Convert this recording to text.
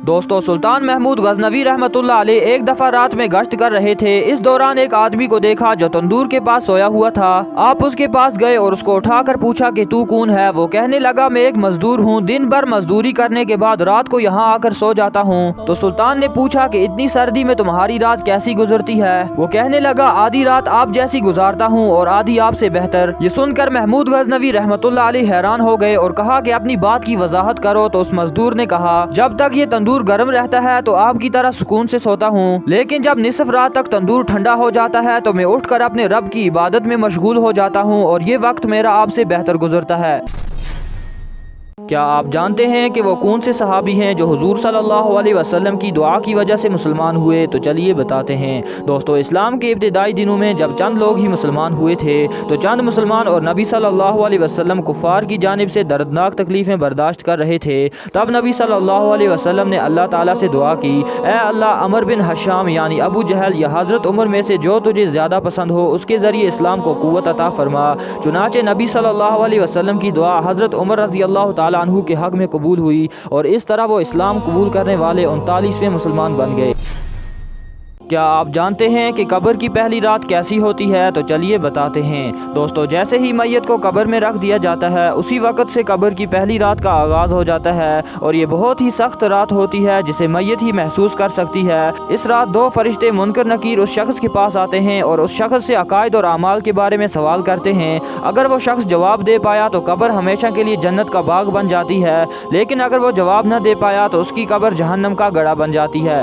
दोस्तों, सुल्तान महमूद गजनवी रहमतुल्लाह अलैह एक दफा रात में गश्त कर रहे थे। इस दौरान एक आदमी को देखा जो तंदूर के पास सोया हुआ था। आप उसके पास गए और उसको उठाकर पूछा कि तू कौन है। वो कहने लगा, मैं एक मजदूर हूँ, दिन भर मजदूरी करने के बाद रात को यहाँ आकर सो जाता हूँ। तो सुल्तान ने पूछा कि इतनी सर्दी में तुम्हारी रात कैसी गुजरती है। वो कहने लगा, आधी रात आप जैसी गुजारता हूँ और आधी आपसे बेहतर। ये सुनकर महमूद गजनवी रहमतुल्लाह अलैह हैरान हो गए और कहा कि अपनी बात की वजाहत करो। तो उस मजदूर ने कहा, जब तक ये तंदूर गर्म रहता है तो आपकी तरह सुकून से सोता हूँ, लेकिन जब निसफ रात तक तंदूर ठंडा हो जाता है तो मैं उठकर अपने रब की इबादत में मशगूल हो जाता हूँ और ये वक्त मेरा आपसे बेहतर गुजरता है। क्या आप जानते हैं कि वो कौन से सहाबी हैं जो हुजूर सल्लल्लाहु अलैहि वसल्लम की दुआ की वजह से मुसलमान हुए? तो चलिए बताते हैं। दोस्तों, इस्लाम के इब्तिदाई दिनों में जब चंद लोग ही मुसलमान हुए थे तो चंद मुसलमान और नबी सल्लल्लाहु अलैहि वसल्लम कुफ़ार की जानिब से दर्दनाक तकलीफ़ें बर्दाश्त कर रहे थे। तब नबी सल्लल्लाहु अलैहि वसल्लम ने अल्लाह ताला से दुआ की, ऐ अल्लाह, अमर बिन हशाम यानी अबू जहल या हज़रत उमर में से जो तुझे ज़्यादा पसंद हो उसके ज़रिए इस्लाम को क़ुव्वत अता फरमा। चुनाचे नबी सल्लल्लाहु अलैहि वसल्लम की दुआ हज़रत उमर रज़ी अल्लाह ताला अन्हु के हक़ में कबूल हुई और इस तरह वो इस्लाम कबूल करने वाले 39वें मुसलमान बन गए। क्या आप जानते हैं कि कब्र की पहली रात कैसी होती है? तो चलिए बताते हैं। दोस्तों, जैसे ही मैयत को कब्र में रख दिया जाता है उसी वक्त से कब्र की पहली रात का आगाज़ हो जाता है और ये बहुत ही सख्त रात होती है जिसे मैयत ही महसूस कर सकती है। इस रात दो फरिश्ते मुनकर नकीर उस शख्स के पास आते हैं और उस शख्स से अकायद और अमाल के बारे में सवाल करते हैं। अगर वो शख्स जवाब दे पाया तो कब्र हमेशा के लिए जन्नत का बाग बन जाती है, लेकिन अगर वो जवाब न दे पाया तो उसकी कब्र जहन्नम का गड़ा बन जाती है।